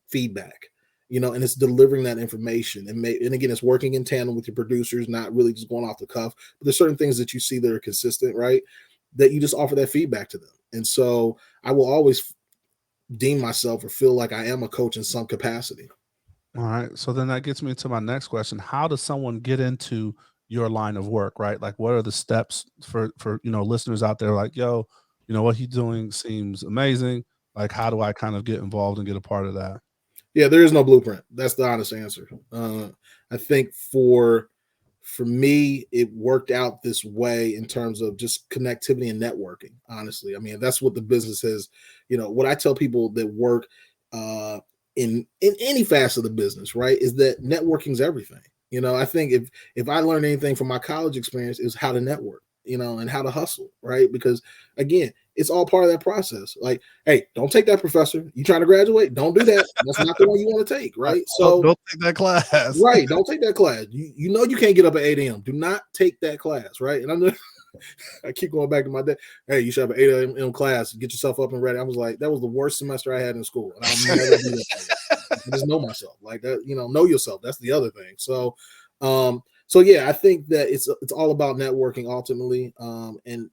feedback, and it's delivering that information. And again, it's working in tandem with your producers, not really just going off the cuff. But there's certain things that you see that are consistent, right? That you just offer that feedback to them. And so I will always deem myself or feel like I am a coach in some capacity. All right. So then that gets me to my next question. How does someone get into your line of work, right? Like, what are the steps for listeners out there like, yo, what he's doing seems amazing. Like, how do I kind of get involved and get a part of that? Yeah, there is no blueprint. That's the honest answer. I think for me, it worked out this way in terms of just connectivity and networking. Honestly, I mean, that's what the business is. What I tell people that work in any facet of the business, right, is that networking is everything. I think if I learned anything from my college experience, is how to network, and how to hustle, right? Because again, it's all part of that process. Like, hey, don't take that, professor. You trying to graduate? Don't do that. That's not the one you want to take, right? Don't take that class. Right, don't take that class. You know you can't get up at 8 a.m. Do not take that class, right? And I keep going back to my day. Hey, you should have an 8 a.m. class. Get yourself up and ready. I was like, that was the worst semester I had in school, and I'll never do that again. I just know myself, like that. Know yourself. That's the other thing. So yeah, I think that it's all about networking ultimately, and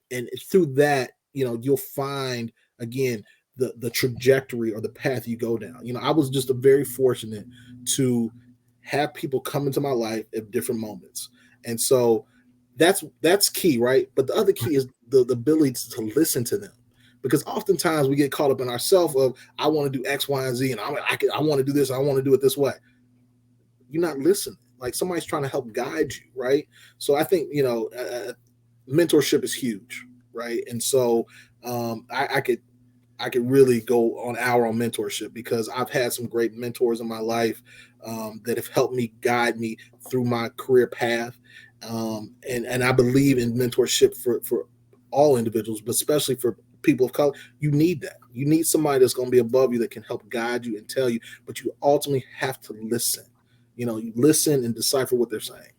through that, you'll find again the trajectory or the path you go down. I was just very fortunate to have people come into my life at different moments, and so that's key, right? But the other key is the ability to listen to them, because oftentimes we get caught up in ourselves of I want to do X, Y, and Z, and I want to do this, I want to do it this way. You're not listening. Like, somebody's trying to help guide you, right? So I think mentorship is huge, right? And so I could really go on hour on mentorship, because I've had some great mentors in my life that have helped me guide me through my career path. And I believe in mentorship for all individuals, but especially for people of color. You need that. You need somebody that's going to be above you that can help guide you and tell you, but you ultimately have to listen. You listen and decipher what they're saying.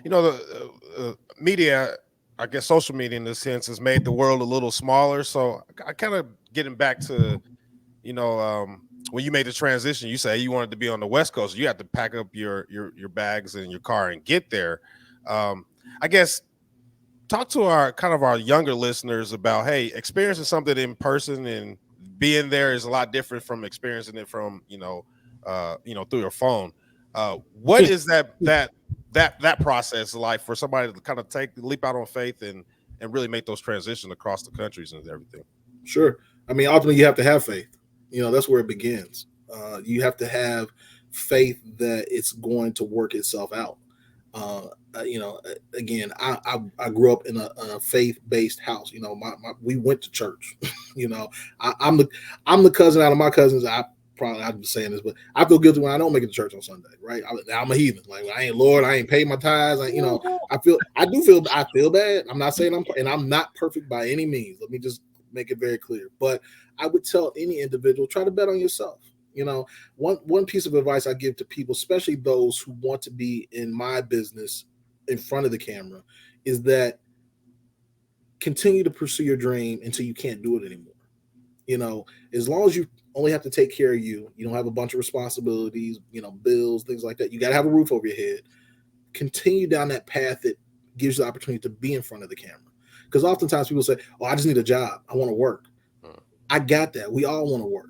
The media, I guess social media in this sense, has made the world a little smaller. So I kind of getting back to, when you made the transition, you say you wanted to be on the West Coast. You had to pack up your bags in your car and get there. I guess talk to our younger listeners about, hey, experiencing something in person and being there is a lot different from experiencing it from through your phone. What is that process like for somebody to kind of leap out on faith and really make those transitions across the countries and everything? Sure. I mean, ultimately, you have to have faith. That's where it begins. You have to have faith that it's going to work itself out. Again, I grew up in a faith-based house. We went to church. I'm the cousin out of my cousins. I'm just saying this, but I feel guilty when I don't make it to church on Sunday, right? I'm a heathen. Like, I ain't paid my tithes. I feel bad. I'm not saying I'm not perfect by any means. Let me just make it very clear. But I would tell any individual, try to bet on yourself. One piece of advice I give to people, especially those who want to be in my business in front of the camera, is that continue to pursue your dream until you can't do it anymore. As long as you only have to take care of you. You don't have a bunch of responsibilities, bills, things like that. You got to have a roof over your head. Continue down that path that gives you the opportunity to be in front of the camera. Because oftentimes people say, oh, I just need a job. I want to work. I got that. We all want to work.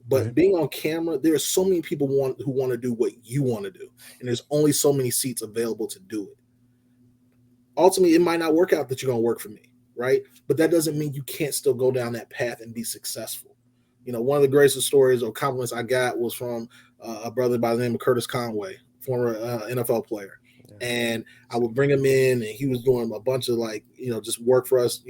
But being on camera, there are so many people who want to do what you want to do. And there's only so many seats available to do it. Ultimately, it might not work out that you're going to work for me, right? But that doesn't mean you can't still go down that path and be successful. One of the greatest stories or compliments I got was from a brother by the name of Curtis Conway, former NFL player. And I would bring him in, and he was doing a bunch of just work for us,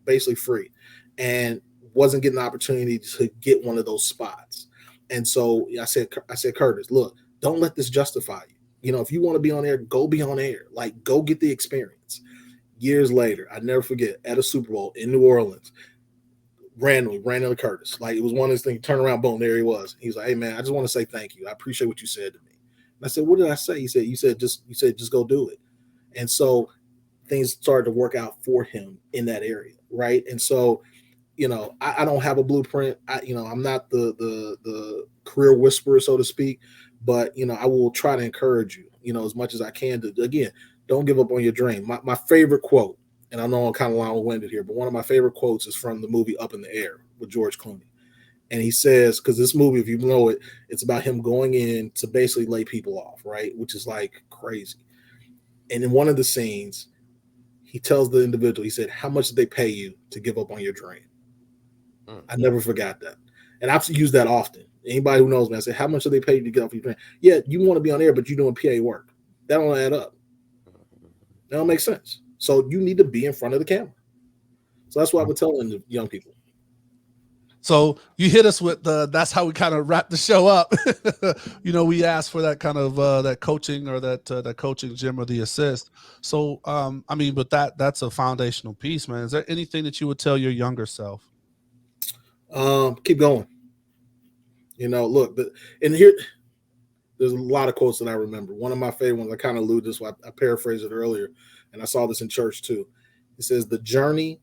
basically free, and wasn't getting the opportunity to get one of those spots. And so I said, Curtis, look, don't let this justify you. If you want to be on air, go be on air. Go get the experience. Years later, I never forget, at a Super Bowl in New Orleans, randomly ran into Curtis. It was one of those things, turn around, boom, there he was. He was like, hey man, I just want to say thank you. I appreciate what you said to me. And I said, what did I say? He said, you said just go do it. And so things started to work out for him in that area. Right. And so, I don't have a blueprint. I'm not the career whisperer, so to speak, but I will try to encourage you, as much as I can to, again, don't give up on your dream. My favorite quote, and I know I'm kind of long-winded here, but one of my favorite quotes is from the movie Up in the Air with George Clooney. And he says, because this movie, if you know it, it's about him going in to basically lay people off, right? Which is crazy. And in one of the scenes, he tells the individual, he said, how much did they pay you to give up on your dream? I never forgot that. And I've used that often. Anybody who knows me, I say, how much do they pay you to get off your dream? Yeah, you want to be on air, but you're doing PA work. That don't add up. That don't make sense. So you need to be in front of the camera. So that's what I would tell the young people. So you hit us with that's how we kind of wrap the show up. We asked for that kind of that coaching or that coaching gym or the assist. So, but that's a foundational piece, man. Is there anything that you would tell your younger self? Keep going. Look, and here, there's a lot of quotes that I remember. One of my favorite ones, I kind of alluded to this, I paraphrased it earlier, and I saw this in church too. It says, the journey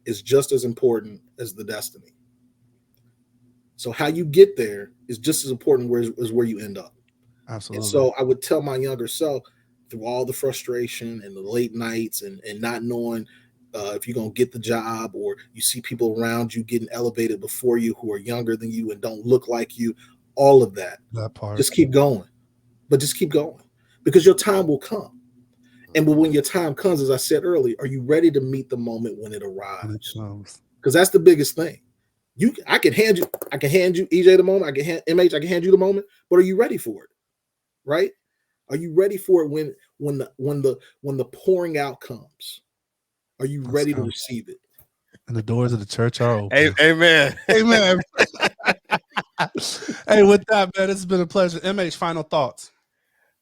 is just as important as the destiny. So how you get there is just as important as where you end up. Absolutely. And so I would tell my younger self, through all the frustration and the late nights and not knowing if you're going to get the job, or you see people around you getting elevated before you who are younger than you and don't look like you, all of that part. Just keep going. But just keep going, because your time will come. And when your time comes, as I said earlier, are you ready to meet the moment when it arrives? Because that's the biggest thing. I can hand you EJ the moment. I can hand you the moment. But are you ready for it? Right? Are you ready for it when the pouring out comes? Are you ready to receive it? And the doors of the church are open. Amen. Amen. Hey, with that, man, it's been a pleasure. MH, final thoughts.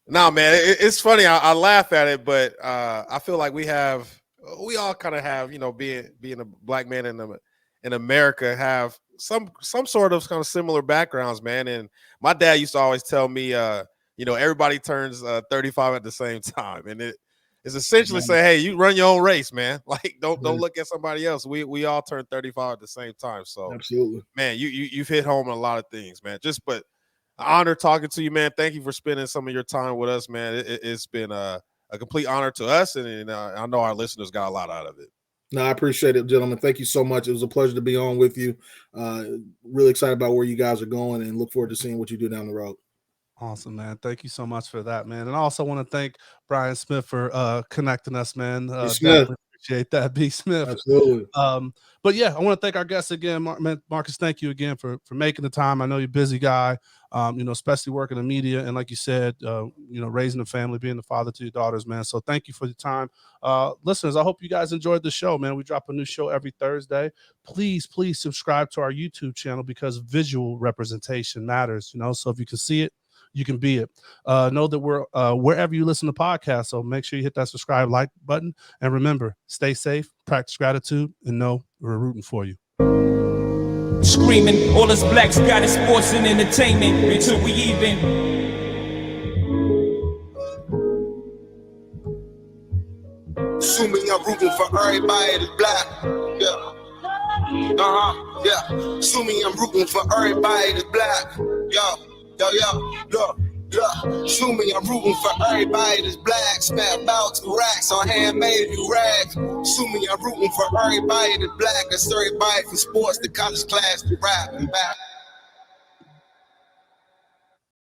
No, man, it's funny. I laugh at it, but I feel like we all kind of have, being a black man in America, have some sort of kind of similar backgrounds, man. And my dad used to always tell me, everybody turns 35 at the same time, and it's essentially say, hey, you run your own race, man. Don't look at somebody else. We all turn 35 at the same time. So absolutely, man, you've hit home on a lot of things, man. But honor talking to you, man. Thank you for spending some of your time with us, man. It's been a complete honor to us, and I know our listeners got a lot out of it. No, I appreciate it, gentlemen. Thank you so much. It was a pleasure to be on with you. Really excited about where you guys are going, and look forward to seeing what you do down the road. Awesome, man. Thank you so much for that, man. And I also want to thank Brian Smith for connecting us, man. Appreciate that, B. Smith. Absolutely. But yeah, I want to thank our guests again. Marcus, thank you again for making the time. I know you're a busy guy, especially working in media. And like you said, raising a family, being the father to your daughters, man. So thank you for your time. Listeners, I hope you guys enjoyed the show, man. We drop a new show every Thursday. Please subscribe to our YouTube channel, because visual representation matters, So if you can see it, you can be it. Know that we're wherever you listen to podcasts. So make sure you hit that subscribe, like button. And remember, stay safe, practice gratitude, and know we're rooting for you. Screaming, all us blacks got is sports and entertainment until we even. Assuming I'm rooting for everybody that's black. Yeah. Yeah. Sue me, I'm rooting for everybody that's black. Look. Sue me, I'm rooting for everybody that's black. Spent about 2 racks on handmade new rags. Sue me, I'm rooting for everybody that's black. That's everybody from sports to college class to rap and back.